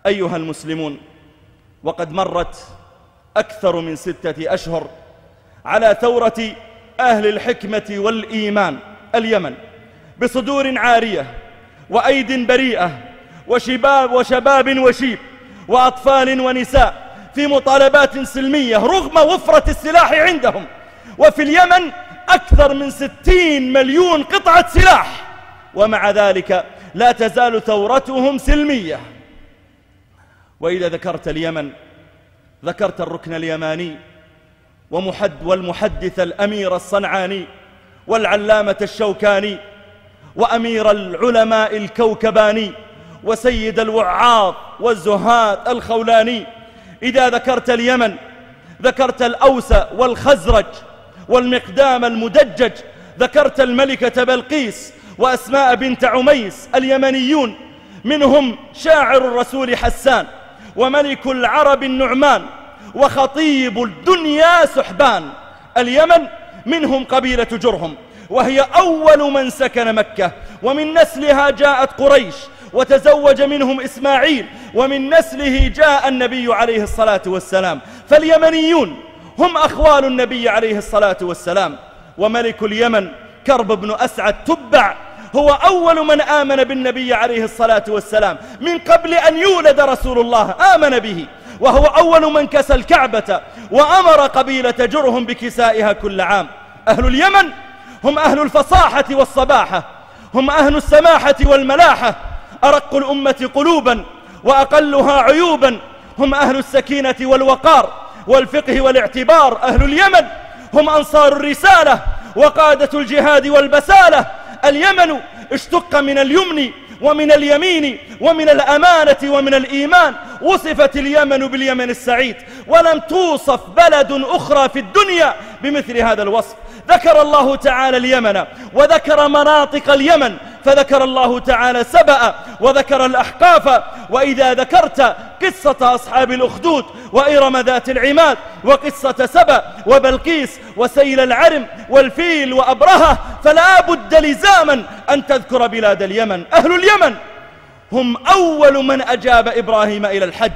أيها المسلمون، وقد مرت أكثر من 6 أشهر على ثورة أهل الحكمة والإيمان اليمن بصدور عارية وأيد بريئة وشباب وشيب وأطفال ونساء في مطالبات سلمية رغم وفرة السلاح عندهم. وفي اليمن أكثر من 60 مليون قطعة سلاح، ومع ذلك لا تزال ثورتهم سلمية. وإذا ذكرت اليمن ذكرت الركن اليماني والمحدث الأمير الصنعاني والعلامة الشوكاني وأمير العلماء الكوكباني وسيد الوعاظ والزهاد الخولاني. إذا ذكرت اليمن ذكرت الأوس والخزرج والمقدام المدجج، ذكرت الملكة بلقيس وأسماء بنت عميس. اليمنيون منهم شاعر الرسول حسان وملك العرب النعمان وخطيب الدنيا سحبان. اليمن منهم قبيلة جرهم، وهي أول من سكن مكة، ومن نسلها جاءت قريش وتزوج منهم إسماعيل، ومن نسله جاء النبي عليه الصلاة والسلام. فاليمنيون هم أخوال النبي عليه الصلاة والسلام. وملك اليمن كرب بن أسعد تبع هو أول من آمن بالنبي عليه الصلاة والسلام من قبل أن يولد رسول الله، آمن به، وهو أول من كسى الكعبة وأمر قبيلة جرهم بكسائها كل عام. أهل اليمن هم أهل الفصاحة والصباحة، هم أهل السماحة والملاحة، أرق الأمة قلوبا وأقلها عيوبا، هم أهل السكينة والوقار والفقه والاعتبار. أهل اليمن هم أنصار الرسالة وقادة الجهاد والبسالة. اليمن اشتق من اليمن ومن اليمين ومن الأمانة ومن الإيمان. وصفت اليمن باليمن السعيد، ولم توصف بلد أخرى في الدنيا بمثل هذا الوصف. ذكر الله تعالى اليمن وذكر مناطق اليمن، فذكر الله تعالى سبأ وذكر الأحقاف. وإذا ذكرت قصة أصحاب الأخدود وإرم ذات العماد وقصة سبأ وبلقيس وسيل العرم والفيل وأبرهة، فلا بد لزاما أن تذكر بلاد اليمن. أهل اليمن هم أول من أجاب إبراهيم إلى الحج.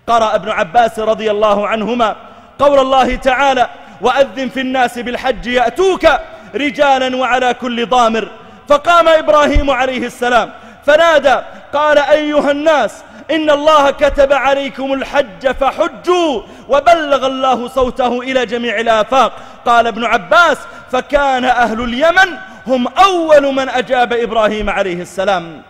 قرأ ابن عباس رضي الله عنهما قول الله تعالى: وأذن في الناس بالحج يأتوك رجالا وعلى كل ضامر. فقام إبراهيم عليه السلام فنادى قال: أيها الناس، إن الله كتب عليكم الحج فحجوا. وبلغ الله صوته إلى جميع الآفاق. قال ابن عباس: فكان أهل اليمن هم أول من أجاب إبراهيم عليه السلام.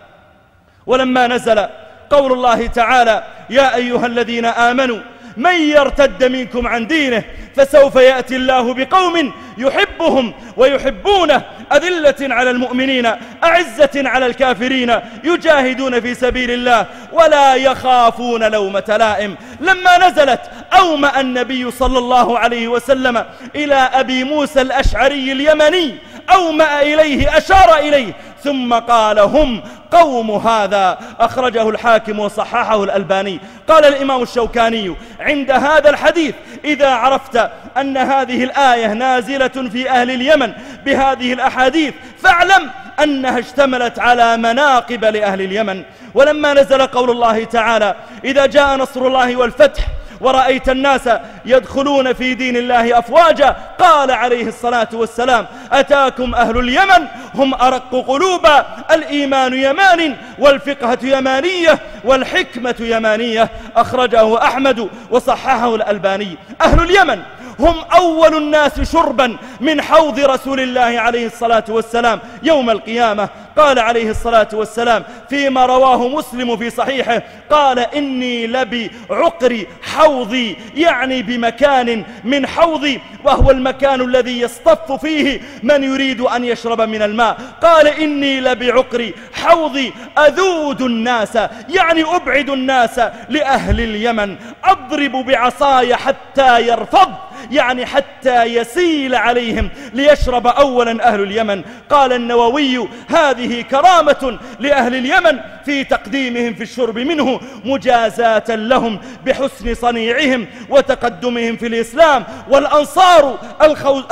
ولما نزل قول الله تعالى: يا أيها الذين آمنوا من يرتد منكم عن دينه فسوف يأتي الله بقوم يحبهم ويحبونه أذلة على المؤمنين أعزة على الكافرين يجاهدون في سبيل الله ولا يخافون لومة لائم. لما نزلت أومأ النبي صلى الله عليه وسلم إلى أبي موسى الأشعري اليمني، أومأ إليه، أشار إليه، ثم قال: هم قوم هذا. أخرجه الحاكم وصححه الألباني. قال الإمام الشوكاني عند هذا الحديث: إذا عرفت أن هذه الآية نازلة في أهل اليمن بهذه الأحاديث فاعلم أنها اشتملت على مناقب لأهل اليمن. ولما نزل قول الله تعالى: إذا جاء نصر الله والفتح ورأيت الناس يدخلون في دين الله أفواجا، قال عليه الصلاة والسلام: أتاكم أهل اليمن هم أرق قلوبا، الإيمان يمان والفقهة يمانية والحكمة يمانية. أخرجه أحمد وصححه الألباني. أهل اليمن هم أول الناس شربا من حوض رسول الله عليه الصلاة والسلام يوم القيامة. قال عليه الصلاة والسلام فيما رواه مسلم في صحيحه: قال: إني لبعقر حوضي، يعني بمكان من حوضي، وهو المكان الذي يصطف فيه من يريد أن يشرب من الماء. قال: إني لبعقر حوضي أذود الناس، يعني أبعد الناس لأهل اليمن، أضرب بعصاي حتى يرفض يعني حتى يسيل عليهم ليشرب أولا أهل اليمن. قال النووي: هذه كرامة لأهل اليمن في تقديمهم في الشرب منه مجازاة لهم بحسن صنيعهم وتقدمهم في الإسلام. والأنصار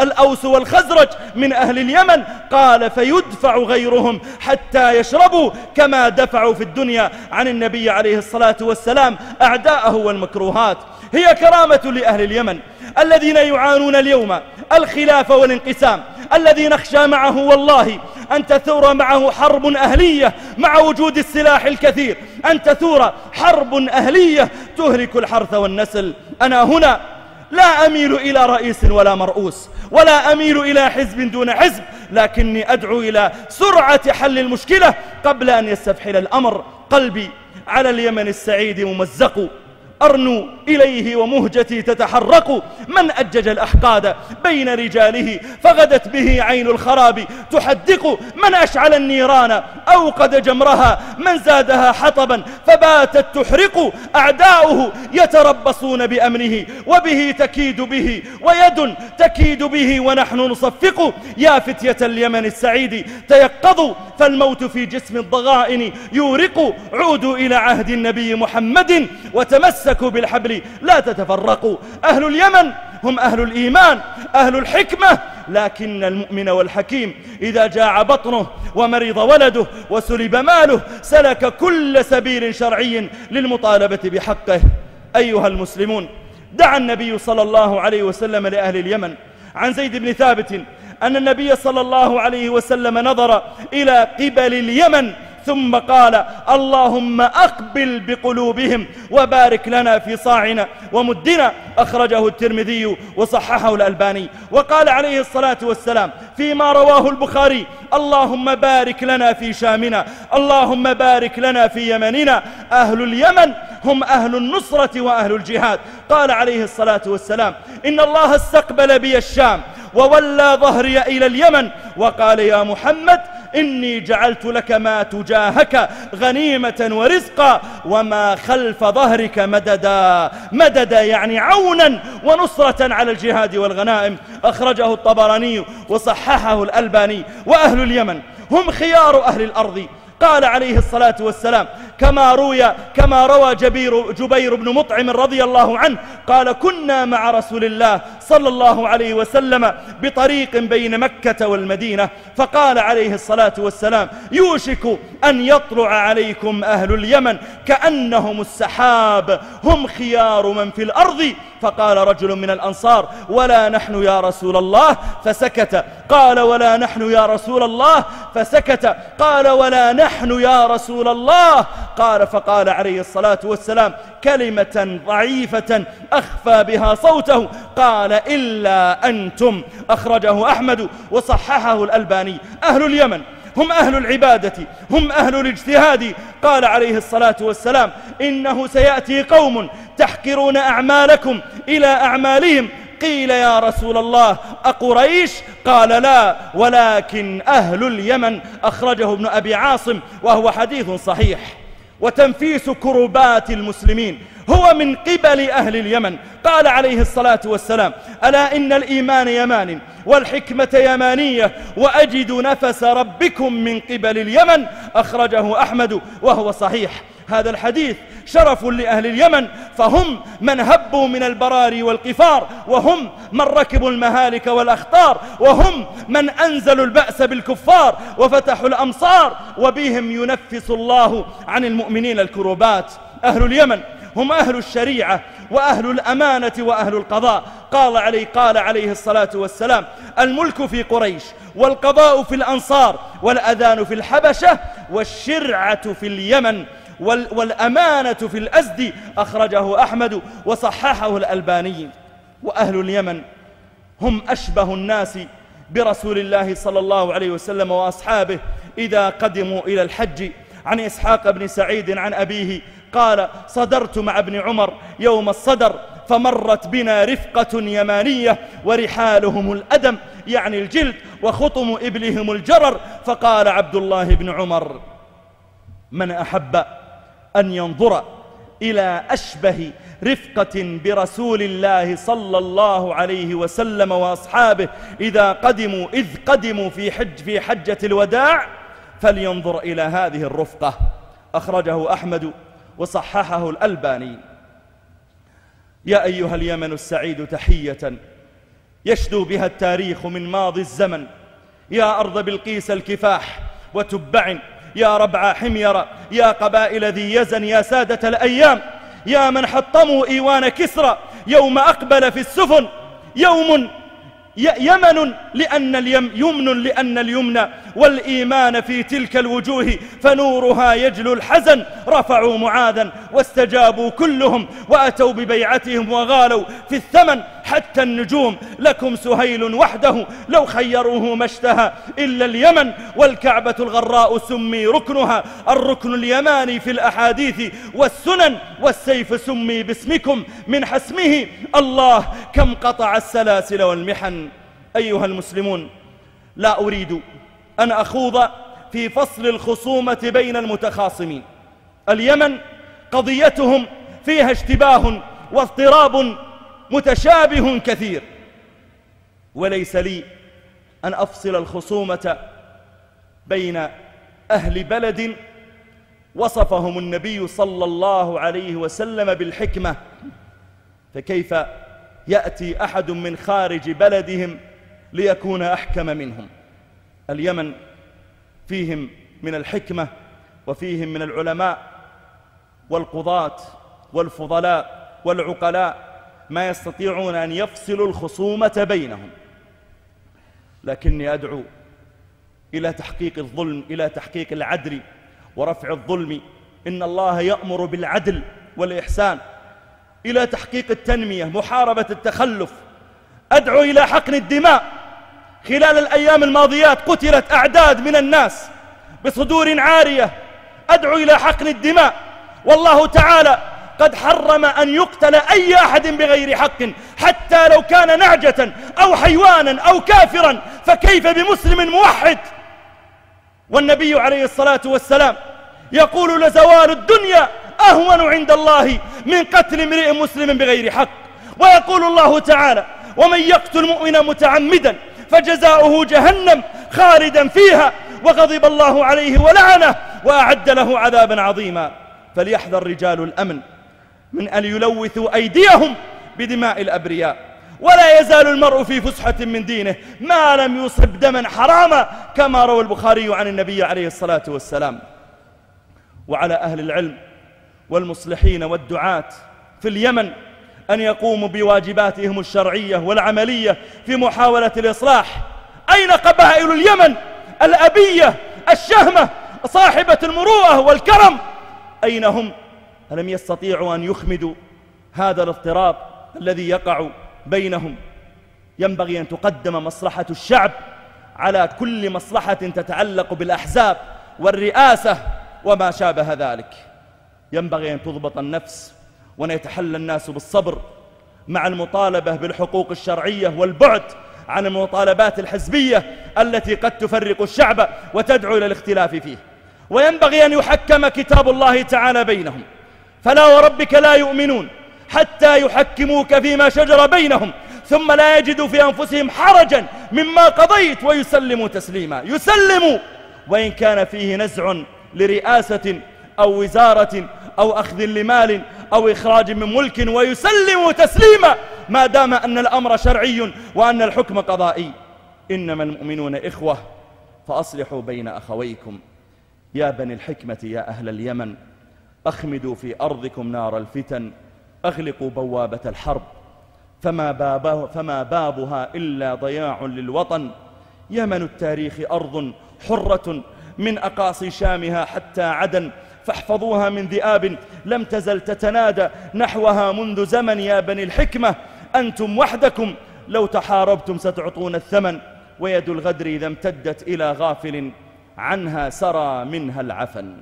الأوس والخزرج من أهل اليمن، قال: فيدفع غيرهم حتى يشربوا كما دفعوا في الدنيا عن النبي عليه الصلاة والسلام أعداءه والمكروهات. هي كرامة لأهل اليمن الذين يعانون اليوم الخلاف والانقسام، الذي نخشى معه والله أن تثور معه حرب أهلية مع وجود السلاح الكثير، أن تثور حرب أهلية تهلك الحرث والنسل. أنا هنا لا أميل إلى رئيس ولا مرؤوس، ولا أميل إلى حزب دون حزب، لكني أدعو إلى سرعة حل المشكلة قبل أن يستفحل الأمر. قلبي على اليمن السعيد ممزق، أرنو إليه ومهجتي تتحرق. من أجج الأحقاد بين رجاله فغدت به عين الخراب تحدق. من أشعل النيران أوقد جمرها، من زادها حطبا فباتت تحرق. أعداؤه يتربصون بأمره وبه تكيد به ويد تكيد به ونحن نصفق. يا فتية اليمن السعيد تيقظوا، فالموت في جسم الضغائن يورق. عودوا إلى عهد النبي محمد وتمسكوا بالحبل لا تتفرقوا. أهل اليمن هم أهل الإيمان، أهل الحكمة، لكن المؤمن والحكيم إذا جاع بطنه ومرض ولده وسلب ماله سلك كل سبيل شرعي للمطالبة بحقه. أيها المسلمون، دعا النبي صلى الله عليه وسلم لأهل اليمن عن زيد بن ثابت أن النبي صلى الله عليه وسلم نظر إلى قبل اليمن ثم قال: اللهم أقبل بقلوبهم وبارك لنا في صاعنا ومدنا. أخرجه الترمذي وصححه الألباني. وقال عليه الصلاة والسلام فيما رواه البخاري: اللهم بارك لنا في شامنا، اللهم بارك لنا في يمننا. أهل اليمن هم أهل النصرة وأهل الجهاد. قال عليه الصلاة والسلام: إن الله استقبل بي الشام وولى ظهري إلى اليمن، وقال: يا محمد إني جعلت لك ما تجاهك غنيمة ورزقا وما خلف ظهرك مددا. مددا يعني عونا ونصرة على الجهاد والغنائم. أخرجه الطبراني وصححه الألباني. وأهل اليمن هم خيار أهل الأرض. قال عليه الصلاة والسلام كما روى جبير بن مطعم رضي الله عنه قال: كنا مع رسول الله صلى الله عليه وسلم بطريق بين مكة والمدينة، فقال عليه الصلاة والسلام: يوشك أن يطلع عليكم أهل اليمن كأنهم السحاب، هم خيار من في الأرض. فقال رجل من الأنصار: ولا نحن يا رسول الله، فسكت. قال: ولا نحن يا رسول الله، فسكت. قال: ولا نحن يا رسول الله. فقال عليه الصلاة والسلام كلمة ضعيفة أخفى بها صوته، قال: إلا أنتم. أخرجه أحمد وصححه الألباني. أهل اليمن هم أهل العبادة، هم أهل الاجتهاد. قال عليه الصلاة والسلام: إنه سيأتي قوم تحقرون أعمالكم إلى أعمالهم. قيل: يا رسول الله أقريش؟ قال: لا، ولكن أهل اليمن. أخرجه ابن أبي عاصم وهو حديث صحيح. وتنفيس كربات المسلمين هو من قبل أهل اليمن. قال عليه الصلاة والسلام: ألا إن الإيمان يمان والحكمة يمانية وأجد نفس ربكم من قبل اليمن. أخرجه أحمد وهو صحيح. هذا الحديث شرف لأهل اليمن، فهم من هبوا من البراري والقفار، وهم من ركبوا المهالك والأخطار، وهم من أنزلوا البأس بالكفار وفتحوا الأمصار، وبهم ينفس الله عن المؤمنين الكروبات. أهل اليمن هم أهل الشريعة وأهل الأمانة وأهل القضاء. قال عليه الصلاة والسلام: الملك في قريش، والقضاء في الأنصار، والأذان في الحبشة، والشرعة في اليمن، والأمانة في الأزد. أخرجه أحمد وصححه الألباني. وأهل اليمن هم أشبه الناس برسول الله صلى الله عليه وسلم وأصحابه إذا قدموا إلى الحج. عن إسحاق بن سعيد عن أبيه قال: صدرت مع ابن عمر يوم الصدر، فمرت بنا رفقة يمانية ورحالهم الأدم يعني الجلد، وخطم إبلهم الجرر. فقال عبد الله بن عمر: من أحب أن ينظر إلى أشبه رفقة برسول الله صلى الله عليه وسلم وأصحابه إذ قدموا في حجة الوداع، فلينظر إلى هذه الرفقة. أخرجه أحمد وصححه الألباني. يا أيها اليمن السعيد تحية يشدو بها التاريخ من ماضي الزمن، يا أرض بلقيس الكفاح وتبع، يا ربع حمير، يا قبائل ذي يزن، يا سادة الأيام، يا من حطموا إيوان كسرى يوم أقبل في السفن، يوم يمن لأن اليمن والإيمان في تلك الوجوه فنورها يجلو الحزن. رفعوا معاذا واستجابوا كلهم وأتوا ببيعتهم وغالوا في الثمن، حتى النجوم لكم سهيل وحده لو خيروه ما اشتهى إلا اليمن، والكعبة الغراء سمي ركنها الركن اليماني في الأحاديث والسنن، والسيف سمي باسمكم من حسمه. الله كم قطع السلاسل والمحن. أيها المسلمون، لا أريد أن أخوض في فصل الخصومة بين المتخاصمين. اليمن قضيتهم فيها اشتباه واضطراب متشابه كثير، وليس لي أن أفصل الخصومة بين أهل بلد وصفهم النبي صلى الله عليه وسلم بالحكمة، فكيف يأتي أحد من خارج بلدهم ليكون أحكم منهم؟ اليمن فيهم من الحكمة وفيهم من العلماء والقضاة والفضلاء والعقلاء ما يستطيعون أن يفصلوا الخصومة بينهم، لكني أدعو إلى تحقيق الظلم، إلى تحقيق العدل ورفع الظلم. إن الله يأمر بالعدل والإحسان، إلى تحقيق التنمية، محاربة التخلف. أدعو إلى حقن الدماء. خلال الأيام الماضيات قتلت أعداد من الناس بصدور عارية. أدعو إلى حقن الدماء، والله تعالى قد حرم أن يقتل أي أحد بغير حق، حتى لو كان نعجة أو حيوانا أو كافرا، فكيف بمسلم موحد؟ والنبي عليه الصلاة والسلام يقول: لزوال الدنيا أهون عند الله من قتل امرئ مسلم بغير حق. ويقول الله تعالى: ومن يقتل مؤمنا متعمدا فجزاؤه جهنم خالدا فيها وغضب الله عليه ولعنه وأعد له عذابا عظيما. فليحذر رجال الأمن من أن يلوثوا أيديهم بدماء الأبرياء. ولا يزال المرء في فسحة من دينه ما لم يصب دما حراما، كما روى البخاري عن النبي عليه الصلاة والسلام. وعلى أهل العلم والمصلحين والدعاة في اليمن أن يقوموا بواجباتهم الشرعية والعملية في محاولة الإصلاح. أين قبائل اليمن الأبية الشهمة صاحبة المروءة والكرم؟ أين هم؟ ألم يستطيعوا أن يخمدوا هذا الاضطراب الذي يقع بينهم؟ ينبغي أن تقدم مصلحة الشعب على كل مصلحة تتعلق بالأحزاب والرئاسة وما شابه ذلك. ينبغي أن تضبط النفس وأن يتحلى الناس بالصبر مع المطالبة بالحقوق الشرعية والبعد عن المطالبات الحزبية التي قد تفرق الشعب وتدعو إلى الاختلاف فيه. وينبغي أن يحكم كتاب الله تعالى بينهم، فلا وربك لا يؤمنون حتى يحكموك فيما شجر بينهم ثم لا يجدوا في أنفسهم حرجا مما قضيت ويسلموا تسليما. يسلموا وإن كان فيه نزع لرئاسة أو وزارة أو أخذ لمال أو إخراج من ملك، ويسلموا تسليما ما دام أن الأمر شرعي وأن الحكم قضائي. إنما المؤمنون إخوة فأصلحوا بين أخويكم. يا بني الحكمة يا أهل اليمن، أخمدوا في أرضكم نار الفتن، أغلقوا بوابة الحرب، فما بابها إلا ضياع للوطن. يمن التاريخ أرض حرة من أقاصي شامها حتى عدن، فاحفظوها من ذئاب لم تزل تتنادى نحوها منذ زمن. يا بني الحكمة أنتم وحدكم لو تحاربتم ستعطون الثمن، ويد الغدر إذا امتدت إلى غافل عنها سرى منها العفن.